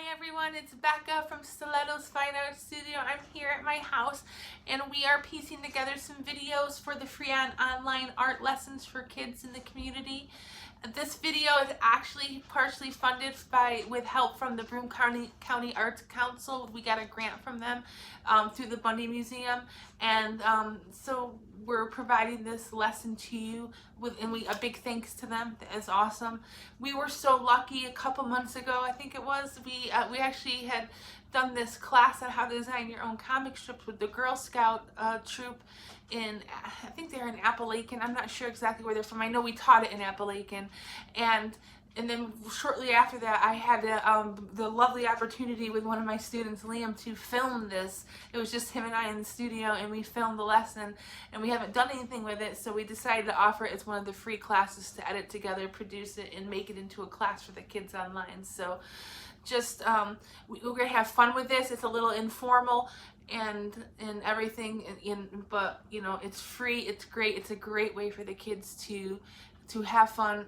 Hi everyone, it's Becca from Stiletto's Fine Art Studio. I'm here at my house and we are piecing together some videos for the free online art lessons for kids in the community. This video is actually partially funded with help from the Broome County Arts Council. We got a grant from them through the Bundy Museum, and so we're providing this lesson to you a big thanks to them. It's awesome. We were so lucky a couple months ago, I think it was, we actually had done this class on how to design your own comic strips with the Girl Scout troop in, I think they're in Appalachian. I'm not sure exactly where they're from. I know we taught it in Appalachian, and then shortly after that I had the lovely opportunity with one of my students, Liam, to film this. It was just him and I in the studio, and we filmed the lesson, and we haven't done anything with it, so we decided to offer it as one of the free classes to edit together, produce it, and make it into a class for the kids online. So just we're gonna have fun with this. It's a little informal and everything, but you know, it's free, it's great. It's a great way for the kids to have fun,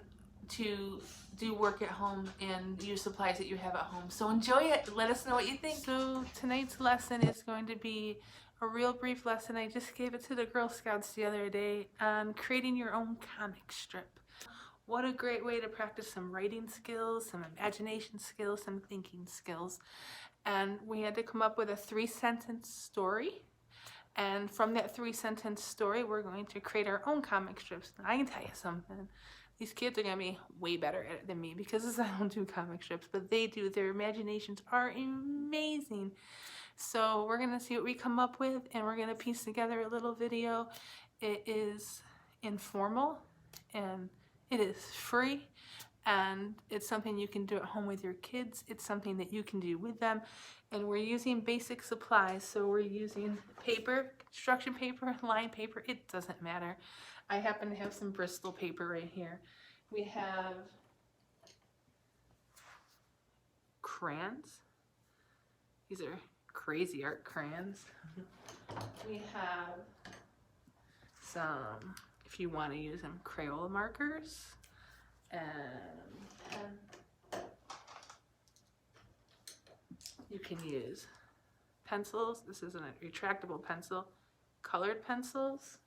to do work at home and use supplies that you have at home. So enjoy it. Let us know what you think. So tonight's lesson is going to be a real brief lesson. I just gave it to the Girl Scouts the other day on creating your own comic strip. What a great way to practice some writing skills, some imagination skills, some thinking skills. And we had to come up with a 3-sentence story. And from that 3-sentence story, we're going to create our own comic strips. And I can tell you something. These kids are going to be way better at it than me, because I don't do comic strips, but they do. Their imaginations are amazing. So we're going to see what we come up with, and we're going to piece together a little video. It is informal, and it is free, and it's something you can do at home with your kids. It's something that you can do with them, and we're using basic supplies. So we're using paper, construction paper, line paper, it doesn't matter. I happen to have some Bristol paper right here. We have crayons. These are crazy art crayons. We have some, if you want to use them, Crayola markers, and you can use pencils. This is a retractable pencil, colored pencils.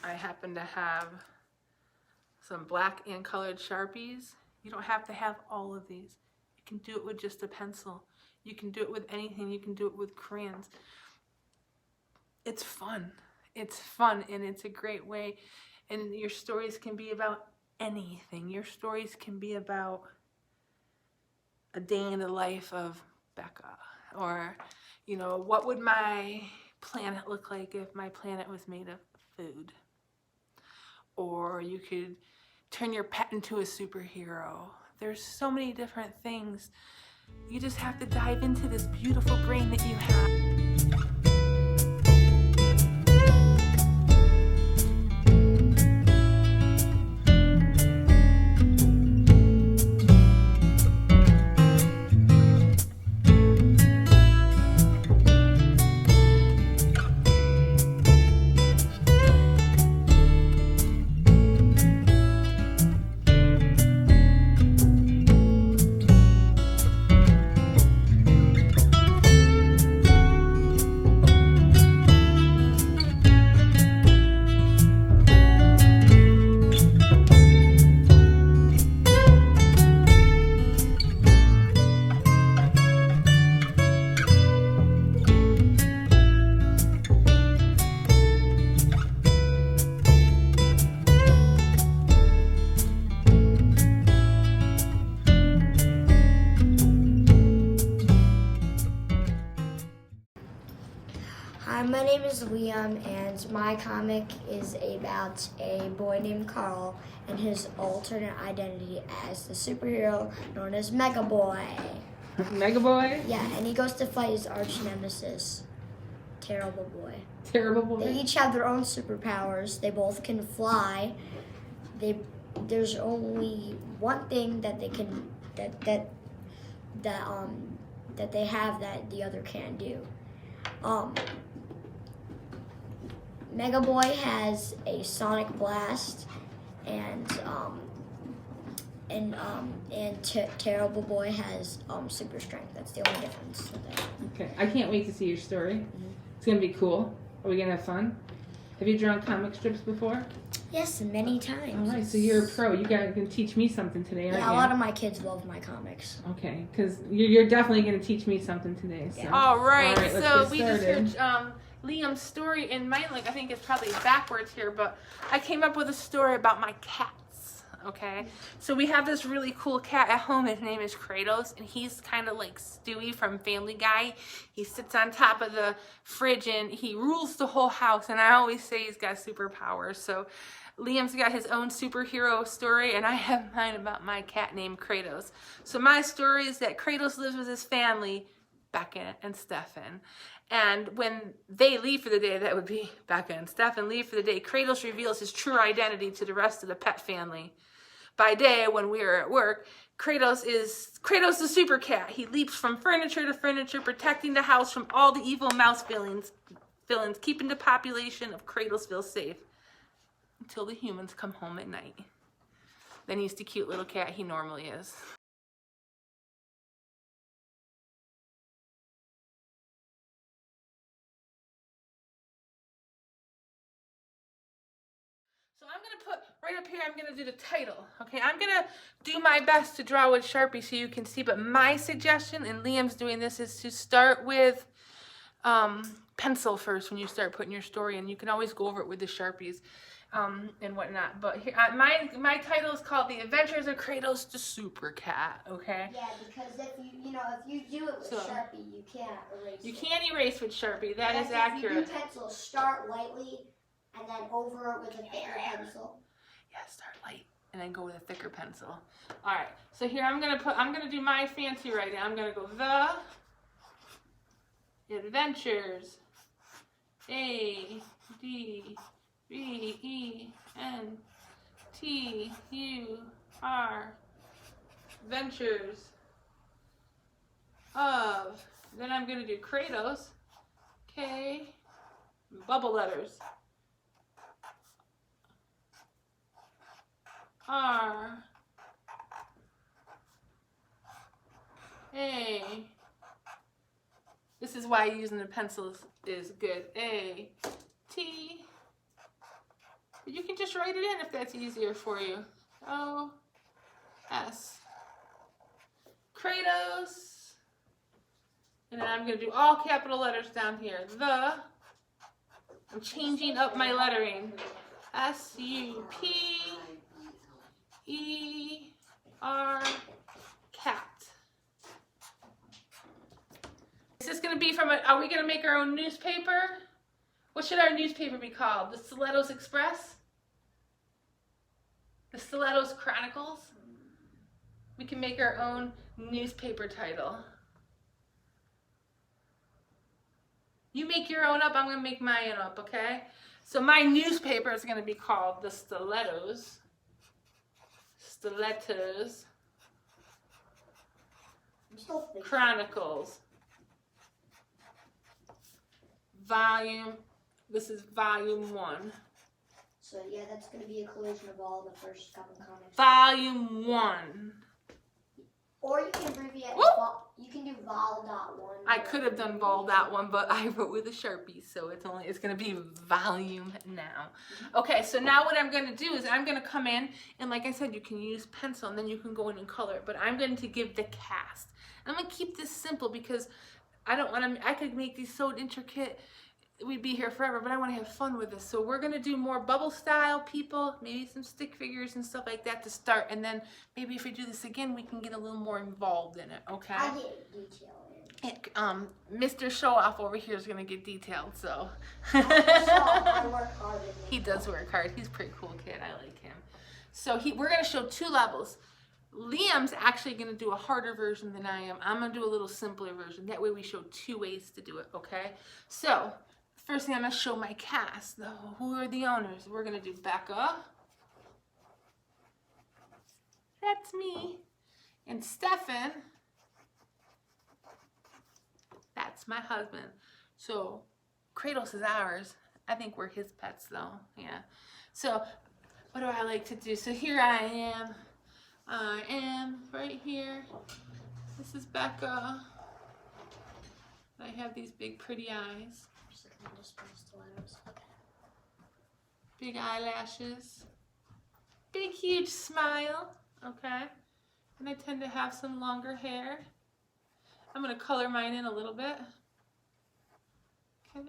I happen to have some black and colored Sharpies. You don't have to have all of these. You can do it with just a pencil. You can do it with anything. You can do it with crayons. It's fun. It's fun, and it's a great way. And your stories can be about anything. Your stories can be about a day in the life of Becca, or, you know, what would my planet look like if my planet was made of food? Or you could turn your pet into a superhero. There's so many different things. You just have to dive into this beautiful brain that you have. Hi, my name is Liam, and my comic is about a boy named Carl and his alternate identity as the superhero known as Mega Boy. Mega Boy? Yeah, and he goes to fight his arch nemesis, Terrible Boy. Terrible Boy? They each have their own superpowers. They both can fly. There's only one thing that they can that they have that the other can't do. Mega Boy has a sonic blast, and Terrible Boy has super strength. That's the only difference there. Okay, I can't wait to see your story. It's gonna be cool. Are we gonna have fun? Have you drawn comic strips before? Yes, many times. All right, so you're a pro. You guys can teach me something today, aren't you? Yeah, a lot of my kids love my comics. Okay, because you're definitely gonna teach me something today. So. Yeah. All right, let's so get we just started. heard Liam's story, and mine, like, I think it's probably backwards here, but I came up with a story about my cats. Okay, so we have this really cool cat at home. His name is Kratos, and he's kind of like Stewie from Family Guy. He sits on top of the fridge and he rules the whole house, and I always say he's got superpowers. So Liam's got his own superhero story, and I have mine about my cat named Kratos. So my story is that Kratos lives with his family, Becca and Stefan. And when they leave for the day, that would be Becca and Stefan leave for the day, Kratos reveals his true identity to the rest of the pet family. By day, when we are at work, Kratos the super cat. He leaps from furniture to furniture, protecting the house from all the evil mouse villains, keeping the population of Kratosville safe until the humans come home at night. Then he's the cute little cat he normally is. So I'm going to put, right up here, I'm going to do the title, okay? I'm going to do my best to draw with Sharpie so you can see, but my suggestion, and Liam's doing this, is to start with pencil first when you start putting your story in. You can always go over it with the Sharpies and whatnot. But here, my title is called The Adventures of Kratos the Super Cat, okay? Yeah, because if you do it with Sharpie, you can't erase it. You can't erase with Sharpie. That is If accurate. you do pencil, start lightly and then over it with a thicker pencil. Yeah, start light and then go with a thicker pencil. All right, so here I'm gonna do my fancy writing. I'm gonna go The Adventures, Adventures of. Then I'm gonna do Kratos, K, bubble letters. R A. This is why using the pencils is good. A T. You can just write it in if that's easier for you. O S. Kratos. And then I'm going to do all capital letters down here. I'm changing up my lettering. S-U-P-E-R, cat. Is this going to be are we going to make our own newspaper? What should our newspaper be called? The Stilettos Express? The Stilettos Chronicles? We can make our own newspaper title. You make your own up, I'm going to make mine up, okay? So my newspaper is going to be called The Stilettos. Chronicles. This is volume 1. So yeah, that's going to be a collision of all the first couple comics. Volume 1. Or you can abbreviate you can do vol.1. I could have done vol.1, but I wrote with a Sharpie, so it's going to be volume now. Okay, so now what I'm going to do is I'm going to come in, and like I said, you can use pencil, and then you can go in and color, but I'm going to give the cast. I'm going to keep this simple because I could make these so intricate, we'd be here forever, but I want to have fun with this. So we're going to do more bubble style people, maybe some stick figures and stuff like that to start. And then maybe if we do this again, we can get a little more involved in it, okay? I get detail in. Mr. Show Off over here is going to get detailed, so. I work hard. He does work hard. He's a pretty cool kid. I like him. So we're going to show 2 levels. Liam's actually going to do a harder version than I am. I'm going to do a little simpler version. That way we show 2 ways to do it, okay? So first thing I'm going to show my cast. Who are the owners? We're going to do Becca. That's me. And Stefan. That's my husband. So Kratos is ours. I think we're his pets though. Yeah. So what do I like to do? So here I am I am right here. This is Becca. I have these big pretty eyes. Just looking at this stilettos. Okay. Big eyelashes. Big huge smile. Okay. And I tend to have some longer hair. I'm going to color mine in a little bit. Okay.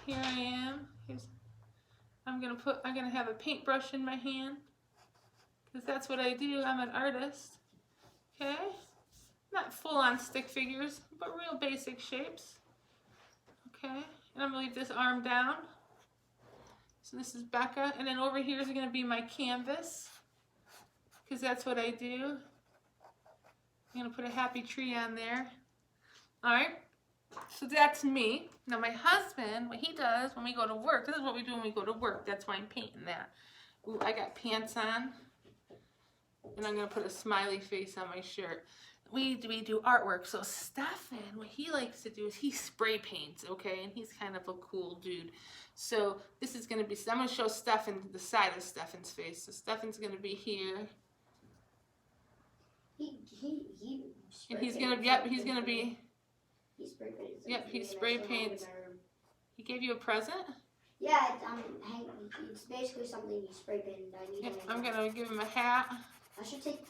Here I am. I'm gonna have a paintbrush in my hand, because that's what I do. I'm an artist. Okay? Not full on stick figures, but real basic shapes. Okay? And I'm gonna leave this arm down. So this is Becca, and then over here is gonna be my canvas, because that's what I do. I'm gonna put a happy tree on there. Alright? So that's me. Now my husband, what he does when we go to work, this is what we do when we go to work. That's why I'm painting that. Ooh, I got pants on. And I'm going to put a smiley face on my shirt. We do artwork. So Stefan, what he likes to do is he spray paints, okay? And he's kind of a cool dude. So this is going to be, I'm going to show Stefan the side of Stefan's face. So Stefan's going to be here. And he's going to, yep, he's going to be... He spray paints. Yep, he spray paints. He gave you a present? Yeah, it's basically something he spray painted. I'm gonna give him a hat. I should take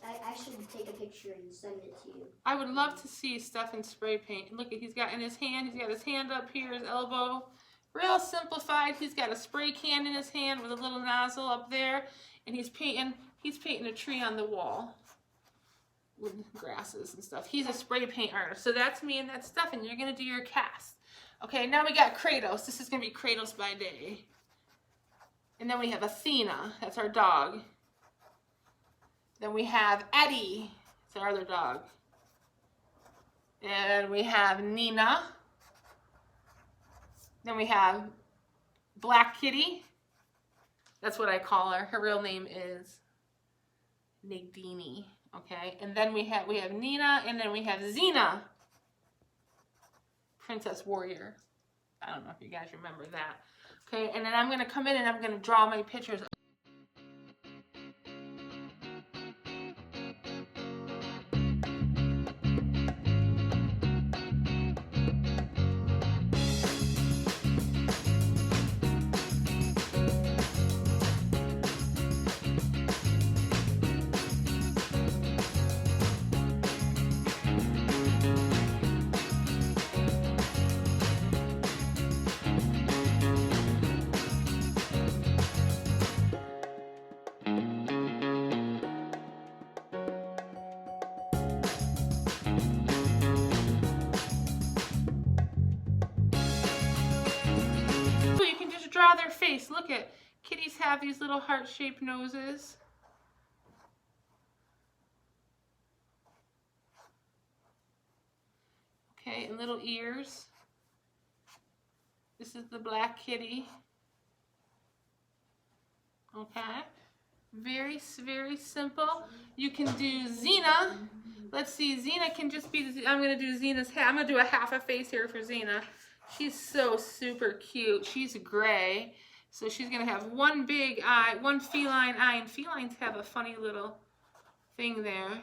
a picture and send it to you. I would love to see Stefan spray paint. Look at, he's got in his hand. He's got his hand up here, his elbow. Real simplified. He's got a spray can in his hand with a little nozzle up there, and he's painting a tree on the wall with grasses and stuff. He's a spray paint artist. So that's me and that's Stefan. You're going to do your cast. Okay, now we got Kratos. This is going to be Kratos by day. And then we have Athena. That's our dog. Then we have Eddie. It's our other dog. And we have Nina. Then we have Black Kitty. That's what I call her. Her real name is Nagdini. Okay, and then we have Nina, and then we have Xena, Princess Warrior. I don't know if you guys remember that. Okay, and then I'm going to come in and I'm going to draw my pictures. Draw their face. Look at kitties have these little heart-shaped noses. Okay, and little ears. This is the black kitty. Okay, very simple. You can do Xena. Let's see, Xena can just be, I'm going to do Xena's head. I'm going to do a half a face here for Xena. She's so super cute. She's gray. So she's going to have one big eye, one feline eye. And felines have a funny little thing there.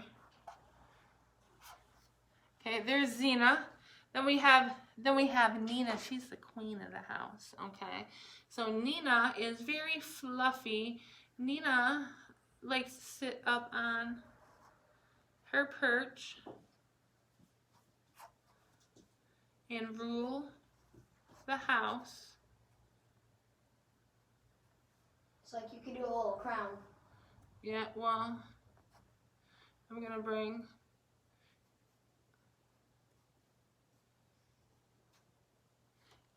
Okay, there's Xena. Then we have Nina. She's the queen of the house. Okay. So Nina is very fluffy. Nina likes to sit up on her perch and rule the house. It's like you could do a little crown. Yeah, well, I'm gonna bring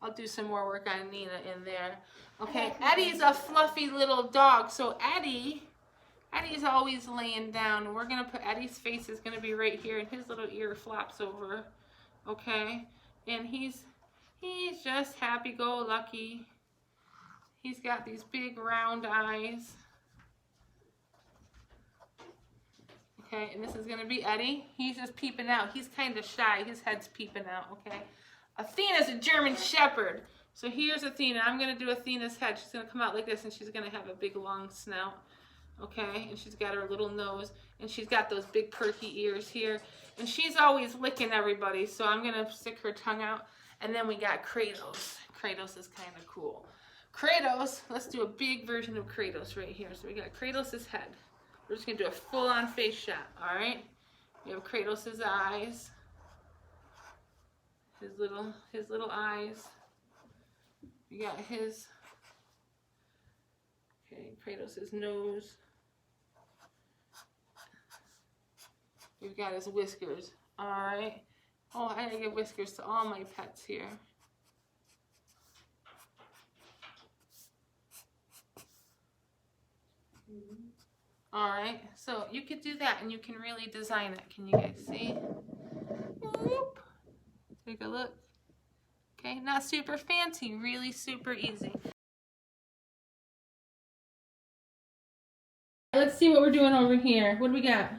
I'll do some more work on Nina in there. Okay, Eddie's a fluffy little dog. So Eddie's always laying down. We're gonna put Eddie's face is gonna be right here, and his little ear flops over. Okay, and he's just happy-go-lucky. He's got these big round eyes. Okay, and this is going to be Eddie. He's just peeping out. He's kind of shy. His head's peeping out, okay? Athena's a German Shepherd. So here's Athena. I'm going to do Athena's head. She's going to come out like this, and she's going to have a big, long snout. Okay, and she's got her little nose, and she's got those big perky ears here, and she's always licking everybody, so I'm gonna stick her tongue out. And then we got Kratos. Kratos is kind of cool. Kratos, let's do a big version of Kratos right here. So we got Kratos' head. We're just gonna do a full-on face shot, all right? We have Kratos' eyes, his little eyes. We got his, okay, Kratos' nose. We've got his whiskers. All right. Oh, I gotta give whiskers to all my pets here. All right. So you could do that, and you can really design it. Can you guys see? Whoop. Take a look. Okay, not super fancy, really super easy. Let's see what we're doing over here. What do we got?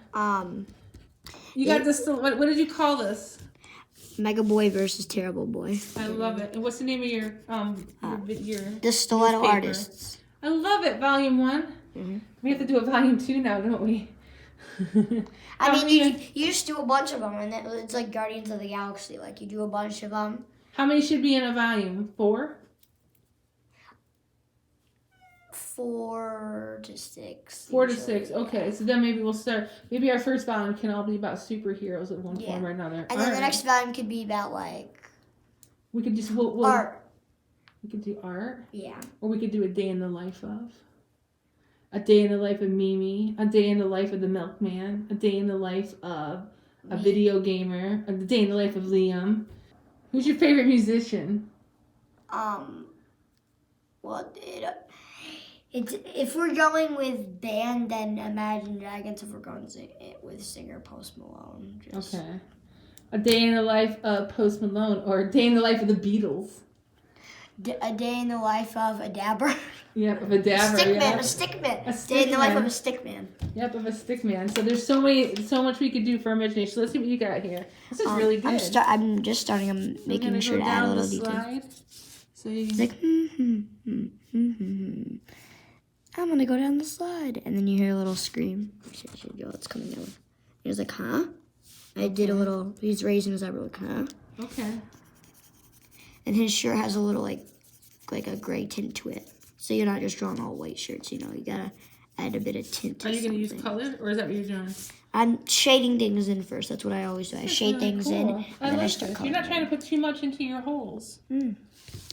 You got this. What did you call this? Mega Boy versus Terrible Boy. I love it. And what's the name of your The Stiletto newspaper? Artists. I love it. Volume 1. Mm-hmm. We have to do a volume 2 now, don't we? I mean, you just do a bunch of them, and it's like Guardians of the Galaxy. Like, you do a bunch of them. How many should be in a volume? 4? 4 to 6. 4 to usually, 6. Okay, so then maybe we'll start. Maybe our first volume can all be about superheroes in one Yeah. form or another. And then the next volume could be about, like, We could just art. We could do art, Yeah. or we could do a day in the life of. A day in the life of Mimi. A day in the life of the milkman. A day in the life of a video gamer. A day in the life of Liam. Who's your favorite musician? Well, if we're going with band, then Imagine Dragons. If we're going with singer, Post Malone. Okay. A day in the life of Post Malone, or a day in the life of the Beatles. A day in the life of a dabber. Yep, of a dabber. A stickman. Day in the life of a stickman. Yep, of a stickman. So there's so much we could do for imagination. So let's see what you got here. This is really good. I'm just starting. I'm making sure to add a little detail. So you It's like, I'm gonna go down the slide, and then you hear a little scream. It's coming down. He was like, huh? I did a little. He's raising his eyebrow, like, huh? Okay. And his shirt has a little like a gray tint to it. So you're not just drawing all white shirts. You gotta add a bit of tint. Are you gonna use color, or is that what you're doing? I'm shading things in first. That's what I always do. I shade really things cool. in, and then I start You're coloring. not trying to put too much into your holes. Mm.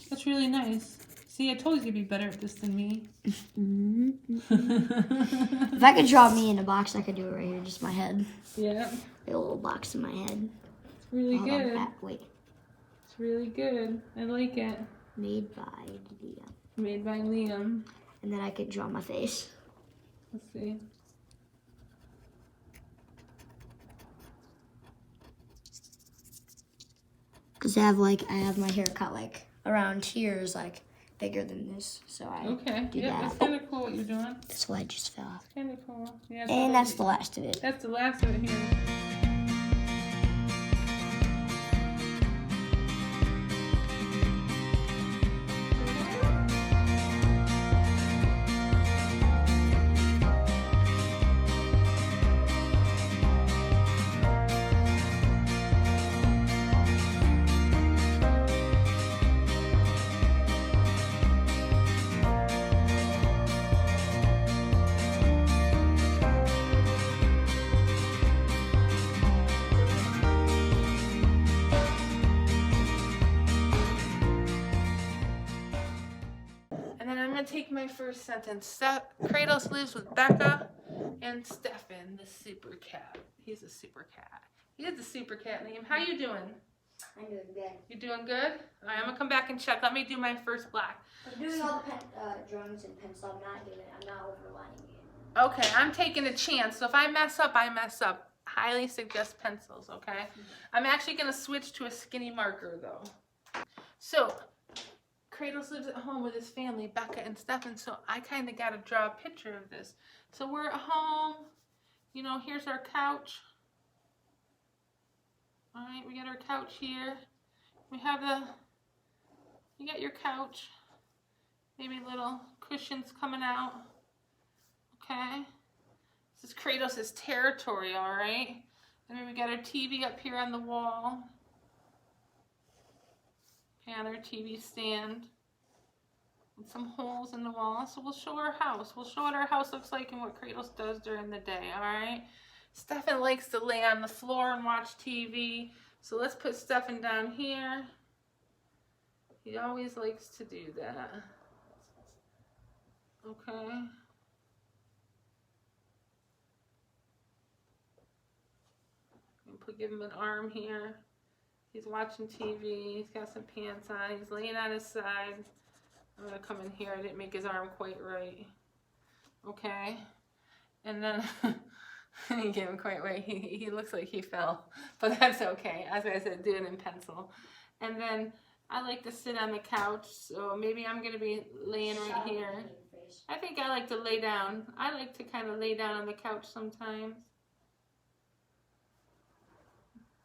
That's really nice. See, I told you you'd be better at this than me. If I could draw me in a box, I could do it right here. Just my head. Yeah. A little box in my head. It's really Hold on, good. wait. It's really good. I like it. Made by Liam. Made by Liam. And then I could draw my face. Let's see. Because I have my hair cut like around here is like bigger than this. So I do Yeah, that. that's kind of cool what you're doing. This wedge just fell off. Kind of cool. Yeah. And that's the last of it. That's the last of it here. Take my first sentence. Kratos lives with Becca and Stefan, the super cat. He's a super cat. He is the super cat name. How you doing? I'm doing good. You doing good? All right, I'm gonna come back and check. Let me do my first black. I'm doing all the drawings in pencil. I'm not overlining it. Okay, I'm taking a chance. So if I mess up, I mess up. Highly suggest pencils, okay? I'm actually gonna switch to a skinny marker though. So Kratos lives at home with his family, Becca and Stefan, so I kind of got to draw a picture of this. So we're at home, here's our couch. All right, we got our couch here. You got your couch. Maybe little cushions coming out. Okay. Kratos' territory, all right? And then we got our TV up here on the wall. Okay, on our TV stand. And some holes in the wall. So we'll show our house. We'll show what our house looks like and what Kratos does during the day, all right? Stefan likes to lay on the floor and watch TV. So let's put Stefan down here. He always likes to do that. Okay. Give him an arm here. He's watching TV. He's got some pants on. He's laying on his side. I'm going to come in here. I didn't make his arm quite right. Okay. And then I didn't get him quite right. He looks like he fell. But that's okay. As I said, do it in pencil. And then I like to sit on the couch. So maybe I'm going to be laying right here. I think I like to lay down. I like to kind of lay down on the couch sometimes.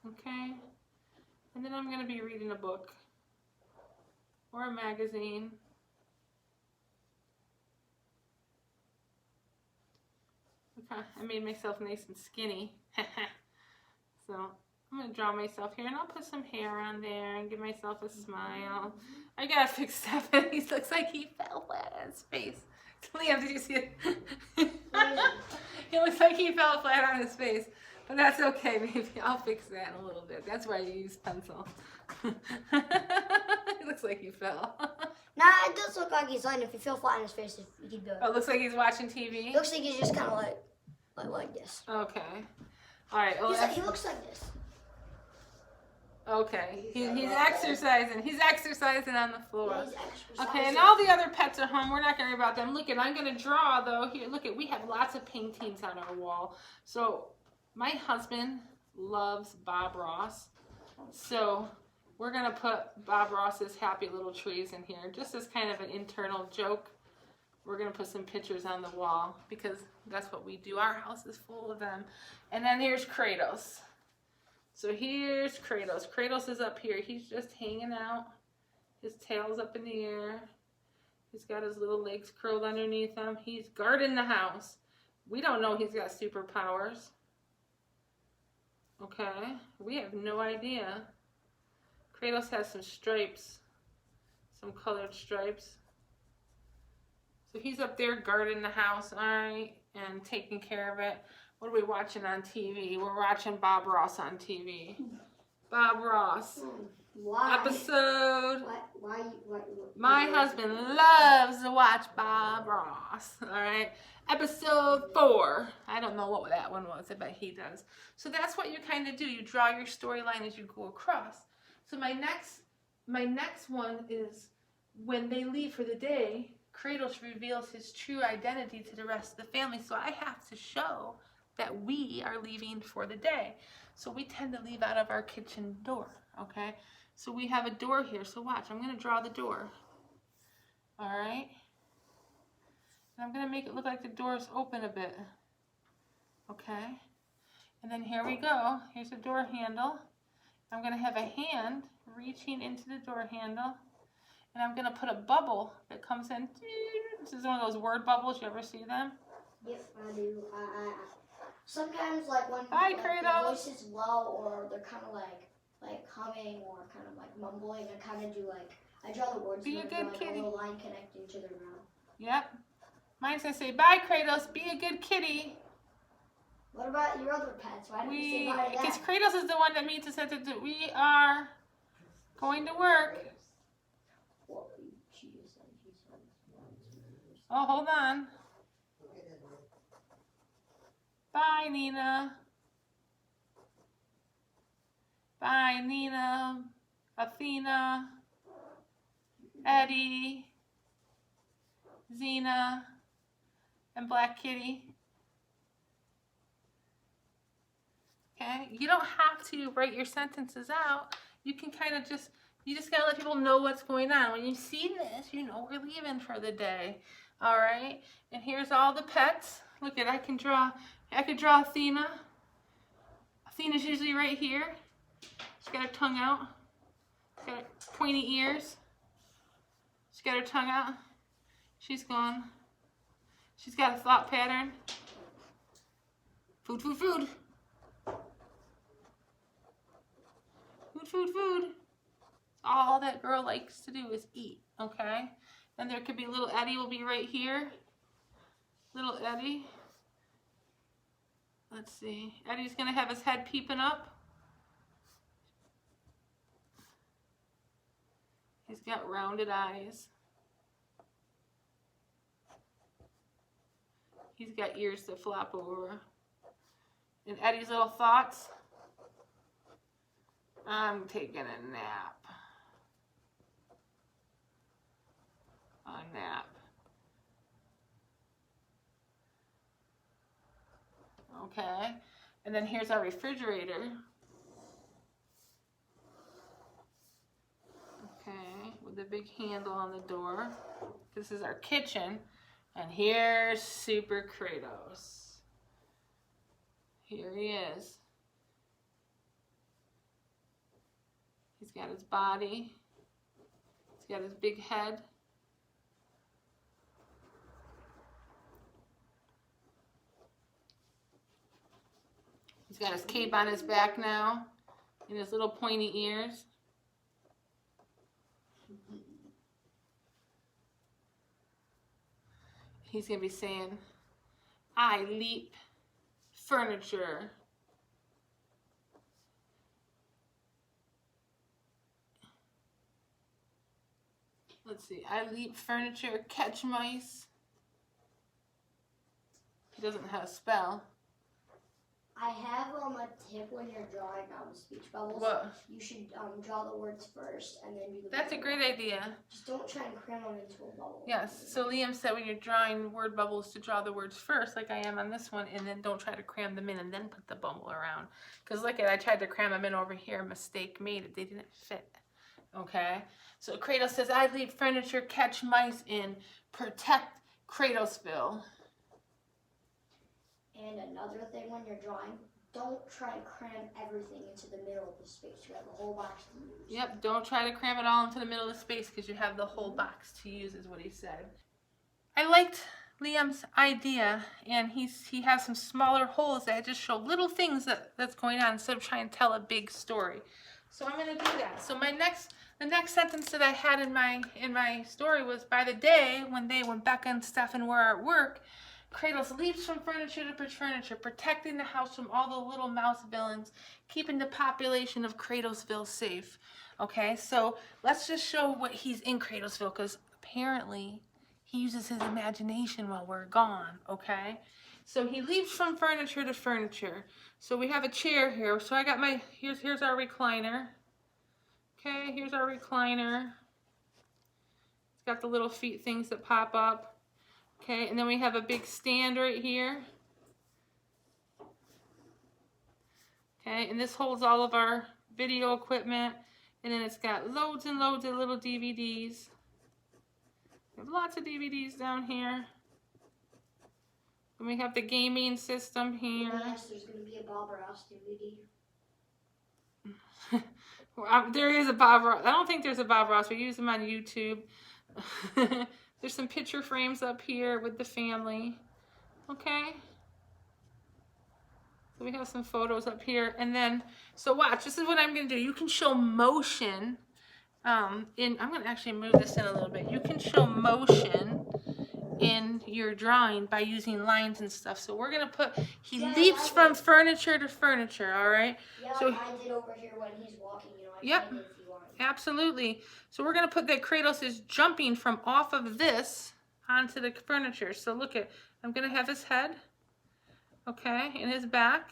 Okay, and then I'm going to be reading a book or a magazine. Okay, I made myself nice and skinny. So I'm going to draw myself here and I'll put some hair on there and give myself a smile. I got to fix Stefan. He looks like he fell flat on his face. Liam, did you see it? He looks like he fell flat on his face. But that's okay, maybe I'll fix that in a little bit. That's why you use pencil. It looks like you fell. Nah, it does look like he's lying. If he fell flat on his face, you keep doing it. Oh, it looks like he's watching TV? It looks like he's just kind of like this. Okay. All right. Oh, He looks like this. Okay. He's exercising. He's exercising on the floor. Yeah, he's exercising. Okay, and all the other pets are home. We're not going to worry about them. Look, I'm going to draw, though. Here, look, we have lots of paintings on our wall. So my husband loves Bob Ross. So we're going to put Bob Ross's happy little trees in here. Just as kind of an internal joke. We're going to put some pictures on the wall because that's what we do. Our house is full of them. And then here's Kratos. So here's Kratos. Kratos is up here. He's just hanging out. His tail's up in the air. He's got his little legs curled underneath him. He's guarding the house. We don't know he's got superpowers. Okay, we have no idea. Kratos has some stripes, some colored stripes. So he's up there guarding the house, all right, and taking care of it. What are we watching on TV? We're watching Bob Ross on TV. Bob Ross. Why? Episode. Why? My husband loves to watch Bob Ross, all right? Episode 4. I don't know what that one was, but he does. So that's what you kind of do. You draw your storyline as you go across. So my next one is when they leave for the day, Kratos reveals his true identity to the rest of the family. So I have to show that we are leaving for the day. So we tend to leave out of our kitchen door, okay? So we have a door here. So watch, I'm going to draw the door. All right? And I'm going to make it look like the door's open a bit. Okay? And then here we go. Here's the door handle. I'm going to have a hand reaching into the door handle. And I'm going to put a bubble that comes in. This is one of those word bubbles. You ever see them? Yep, I do. I sometimes when Kratos. the voice is low or they're kind of like humming or kind of like mumbling, I kind of do I draw the words. Be a good kitty. A little line connecting to their mouth. Yep. Mine's going to say, bye, Kratos. Be a good kitty. What about your other pets? Why didn't you say bye to Because them? Kratos is the one that meets us at the... We are going to work. Oh, hold on. Bye, Nina. Bye, Nina. Athena. Eddie. Xena. And Black Kitty. Okay? You don't have to write your sentences out. You can kind of just... You just gotta let people know what's going on. When you see this, you know we're leaving for the day. All right, and here's all the pets. Look at, I could draw Athena. Athena's usually right here. She's got her tongue out. She's got her pointy ears. She's got her tongue out. She's gone. She's got a thought pattern. Food, food, food. Food, food, food. All that girl likes to do is eat, okay? And there could be little Eddie will be right here. Little Eddie. Let's see. Eddie's gonna have his head peeping up. He's got rounded eyes. He's got ears that flop over. And Eddie's little thoughts. I'm taking a nap. A nap. Okay. And then here's our refrigerator. Okay, with the big handle on the door. This is our kitchen. And here's Super Kratos. Here he is. He's got his body. He's got his big head. He's got his cape on his back now and his little pointy ears. He's going to be saying, I leap furniture. Let's see. I leap furniture, catch mice. He doesn't have a spell. I have a tip when you're drawing speech bubbles. What? You should draw the words first and then do the That's a bubble. great idea. Just don't try and cram them into a bubble. Yes. So Liam said when you're drawing word bubbles to draw the words first, like I am on this one, and then don't try to cram them in and then put the bubble around. Because look at, I tried to cram them in over here. Mistake made it. They didn't fit. Okay. So Kratos says, I leap furniture, catch mice in, protect Kratosville. And another thing when you're drawing, don't try to cram everything into the middle of the space. You have a whole box to use. Yep, don't try to cram it all into the middle of the space because you have the whole box to use is what he said. I liked Liam's idea, and he has some smaller holes that just show little things that's going on instead of trying to tell a big story. So I'm going to do that. So the next sentence that I had in my story was, by the day when Becca and Stefan were at work, Kratos leaps from furniture to furniture, protecting the house from all the little mouse villains, keeping the population of Kratosville safe. Okay, so let's just show what he's in Kratosville, because apparently he uses his imagination while we're gone, okay? So he leaps from furniture to furniture. So we have a chair here. So I got here's our recliner. Okay, here's our recliner. It's got the little feet things that pop up. Okay, and then we have a big stand right here. Okay, and this holds all of our video equipment. And then it's got loads and loads of little DVDs. We have lots of DVDs down here. And we have the gaming system here. Yes, there's going to be a Bob Ross DVD. Well, there is a Bob Ross. I don't think there's a Bob Ross. We use them on YouTube. There's some picture frames up here with the family. Okay. So we have some photos up here. And then, so watch, this is what I'm going to do. You can show motion. I'm going to actually move this in a little bit. You can show motion in your drawing by using lines and stuff. So we're going to put, he leaps from furniture to furniture, all right? Yeah, so, I did over here when he's walking, Yep, absolutely. So we're going to put that Kratos is jumping from off of this onto the furniture. So look at, I'm going to have his head, okay, and his back,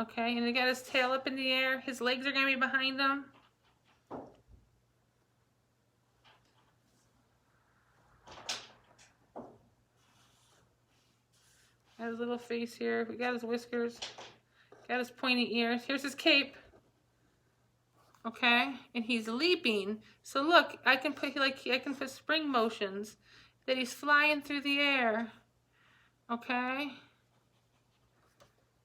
okay, and he got his tail up in the air. His legs are going to be behind him. Got his little face here. We got his whiskers. Got his pointy ears. Here's his cape. Okay, and he's leaping. So look, I can put spring motions that he's flying through the air. Okay,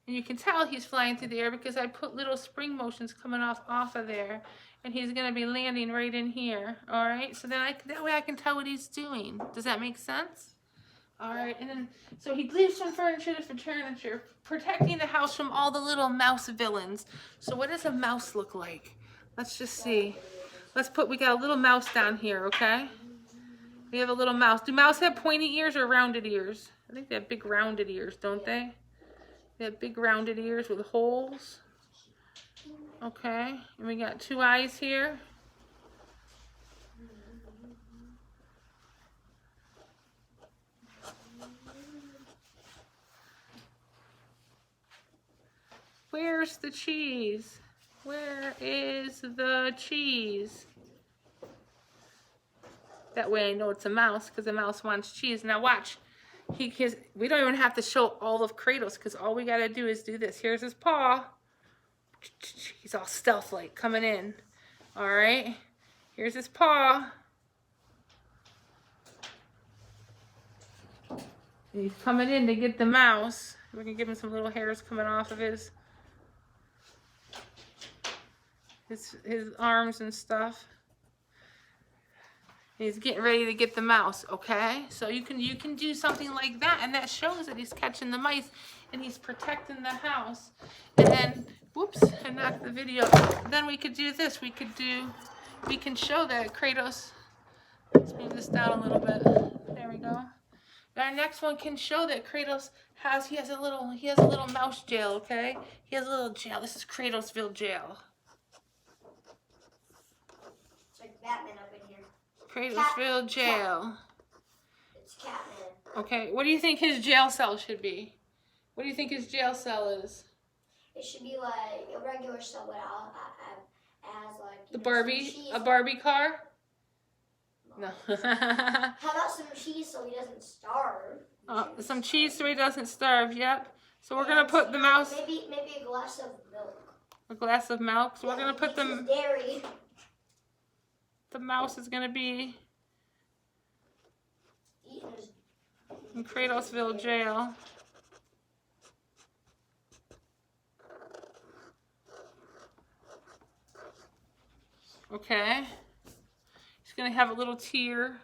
and you can tell he's flying through the air because I put little spring motions coming off of there, and he's gonna be landing right in here. All right, so then that way I can tell what he's doing. Does that make sense? All right, and then, so he leaves some furniture for furniture, protecting the house from all the little mouse villains. So what does a mouse look like? Let's just see. We got a little mouse down here, okay? We have a little mouse. Do mouse have pointy ears or rounded ears? I think they have big rounded ears, don't they? They have big rounded ears with holes. Okay, and we got 2 eyes here. Where's the cheese? Where is the cheese? That way I know it's a mouse, because the mouse wants cheese. Now watch. We don't even have to show all of Kratos, because all we got to do is do this. Here's his paw. He's all stealth-like coming in. All right. Here's his paw. And he's coming in to get the mouse. We're going to give him some little hairs coming off of his arms and stuff. And he's getting ready to get the mouse, okay? So you can do something like that, and that shows that he's catching the mice and he's protecting the house. And then, whoops, I knocked the video. Then we could do this. We can show that Kratos, let's move this down a little bit. There we go. Our next one can show that Kratos he has a little mouse jail, okay? He has a little jail. This is Kratosville jail. It's like Batman up in here. Kratosville jail. It's Catman. Okay, what do you think his jail cell should be? What do you think his jail cell is? It should be like a regular cell, but as like A Barbie car? No. How about some cheese so he doesn't starve? Some cheese so he doesn't starve. Yep. So we're gonna put the mouse. Maybe a glass of milk. A glass of milk. So we're gonna put them. Dairy. The mouse is gonna be in Kratosville jail. Okay. He's gonna have a little tear.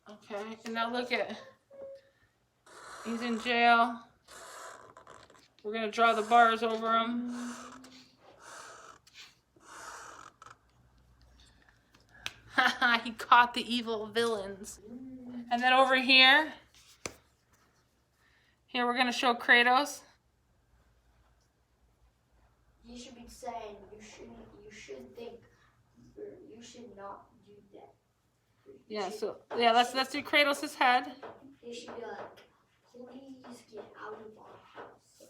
Okay, and now look at, he's in jail. We're gonna draw the bars over him. Haha, he caught the evil villains. And then over here we're gonna show Kratos. You should be saying you should not do that. Yeah, so let's do Kratos' head. They should be like, please get out of our house.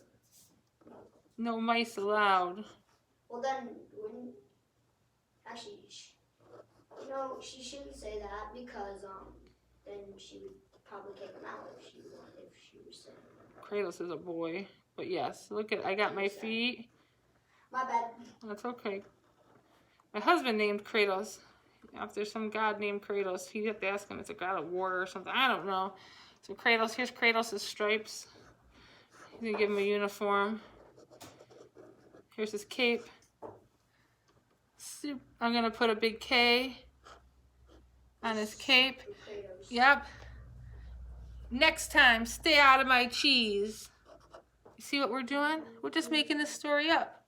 No mice allowed. Well then, actually, she shouldn't say that because then she would probably kick him out if she was saying that. Kratos is a boy, but yes, look at, I got my feet. My bad. That's okay. My husband named Kratos after some god named Kratos. You have to ask him, it's a god of war or something. I don't know. So Kratos, here's Kratos' stripes. He's gonna give him a uniform. Here's his cape. I'm gonna put a big K on his cape. Yep. Next time, stay out of my cheese. You see what we're doing? We're just making this story up.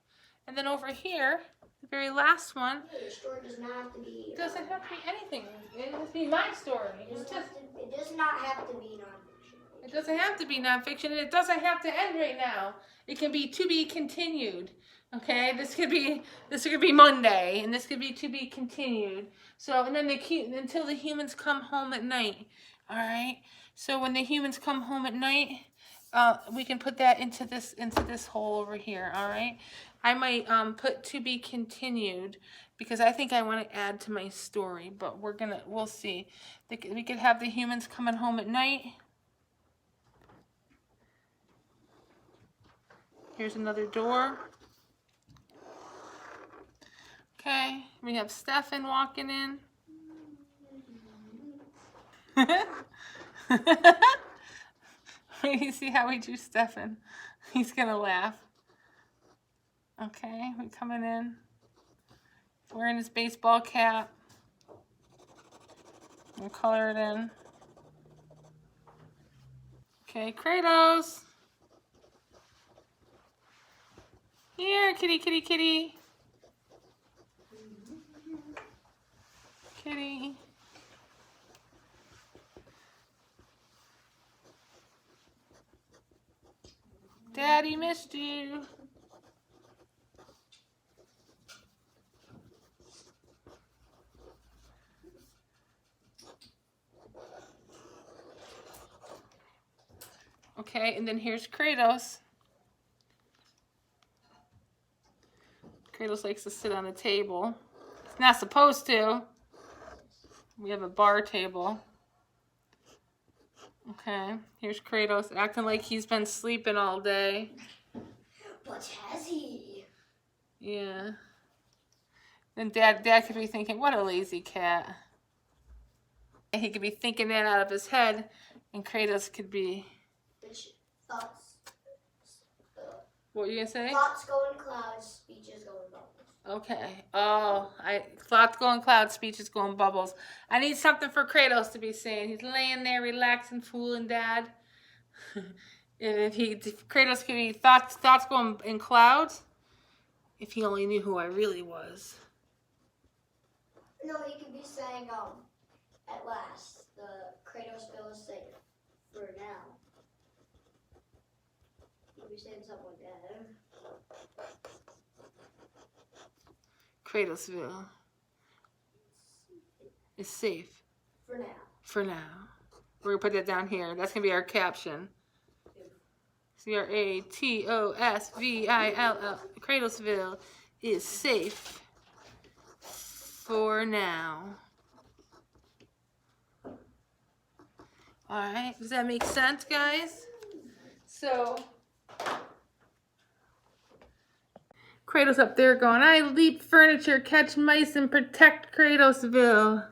And then over here, the very last one. Your story does not have to be. It doesn't have to be anything. It has to be my story. It does not have to be nonfiction. It doesn't have to be nonfiction, and it doesn't have to end right now. It can be to be continued. Okay, this could be Monday, and this could be to be continued. So, and then until the humans come home at night. All right. So when the humans come home at night, we can put that into this hole over here. All right. I might put to be continued because I think I want to add to my story, but we'll see. We could have the humans coming home at night. Here's another door. Okay, we have Stefan walking in. You see how we drew Stefan? He's gonna laugh. Okay, we're coming in. Wearing his baseball cap. We'll color it in. Okay, Kratos. Here, kitty, kitty, kitty. Kitty. Daddy missed you. Okay, and then here's Kratos. Kratos likes to sit on a table. He's not supposed to. We have a bar table. Okay, here's Kratos acting like he's been sleeping all day. But has he? Yeah. Then Dad could be thinking, what a lazy cat. And he could be thinking that out of his head, and Kratos could be... Thoughts. What were you gonna say? Thoughts go in clouds, speeches go in bubbles. Okay. Oh, thoughts go in clouds, speeches go in bubbles. I need something for Kratos to be saying. He's laying there, relaxing, fooling Dad. If Kratos could be thoughts go in clouds. If he only knew who I really was. No, he could be saying, at last, the Kratosville is safe for now. He could be saying something like that. Kratosville is safe. For now. For now. We're going to put that down here. That's going to be our caption. Kratosville. Kratosville is safe for now. Alright, does that make sense, guys? So, Kratos up there going, I leap furniture, catch mice, and protect Kratosville.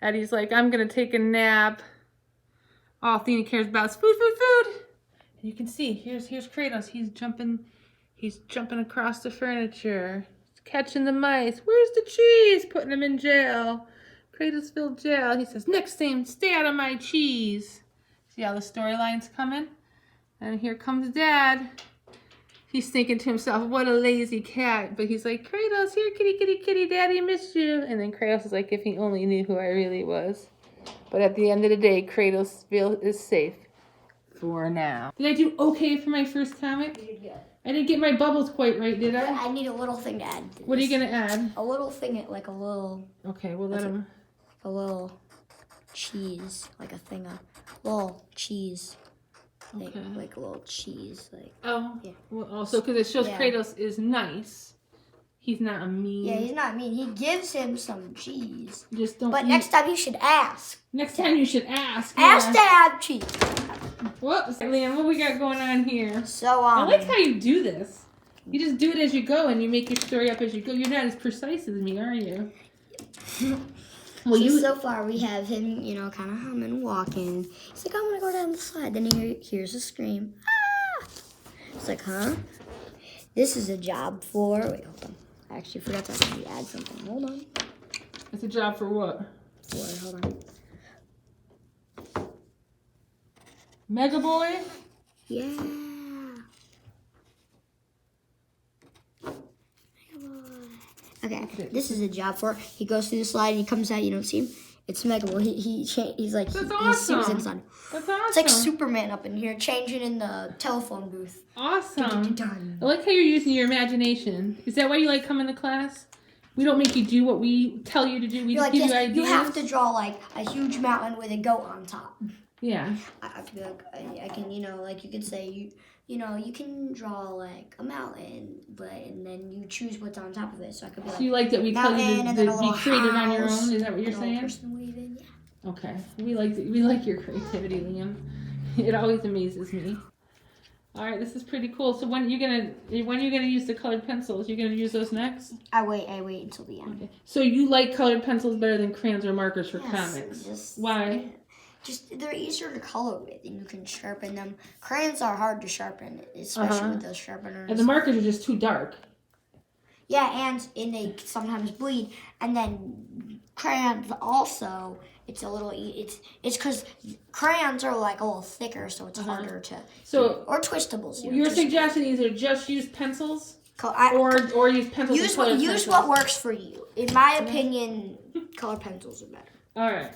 Eddie's like, I'm going to take a nap. All Athena cares about is food, food, food. And you can see, here's Kratos. He's jumping across the furniture. He's catching the mice. Where's the cheese? Putting him in jail. Kratosville jail. He says, next time, stay out of my cheese. See how the storyline's coming? And here comes Dad. He's thinking to himself, what a lazy cat. But he's like, Kratos, here, kitty, kitty, kitty, Daddy missed you. And then Kratos is like, if he only knew who I really was. But at the end of the day, Kratosville is safe for now. Did I do okay for my first comic? You did good. I didn't get my bubbles quite right, did I? I need a little thing to add to this. What are you going to add? A little thing, like a little... Okay, we'll let him... A little cheese, like a thing of... Little cheese. Like, Okay. like a little cheese, like... Oh, Yeah. well, also because it shows Yeah. Kratos is nice. He's not a mean... Yeah, he's not mean. He gives him some cheese. Just don't But eat. next time you should ask. Next time you should ask. Ask to have cheese. Whoops, Liam, what we got going on here? So, I like how you do this. You just do it as you go and you make your story up as you go. You're not as precise as me, are you? Well, so far we have him, kind of humming, walking. He's like, I'm going to go down the slide. Then he hears a scream. Ah! It's like, huh? This is a job for... Wait, hold on. I actually forgot to actually add something. Hold on. It's a job for what? Hold on. Mega Boy? Yeah. Okay, this is a job for... He goes through the slide and he comes out. You don't see him. It's Mega Boy. He's like... That's He awesome. sees inside. That's awesome. It's like Superman up in here, changing in the telephone booth. Awesome. Dun. I like how you're using your imagination. Is that why you like coming to class? We don't make you do what we tell you to do. We You're just like, give yes, you ideas. you have to draw like a huge mountain with a goat on top. Yeah. I could be like, I can, like you could say, you can draw like a mountain, and then you choose what's on top of it. So I could be like, So you like that we tell you mountain, and then a to little be creative on your house, own? Is that what you're and a saying? person waving, yeah. Okay. We like your creativity, Liam. It always amazes me. All right, this is pretty cool. So when are you gonna use the colored pencils? You're gonna use those next? I wait until the end. Okay. So you like colored pencils better than crayons or markers for Yes, comics? Why? Just they're easier to color with, and you can sharpen them. Crayons are hard to sharpen, especially with those sharpeners. And the markers are just too dark. Yeah, and they sometimes bleed, and then crayons also, it's a little, it's because crayons are like a little thicker, so it's harder to, or twistables. You're suggesting either just use pencils or use pencils. Use what works for you. In my opinion, colored pencils are better. All right.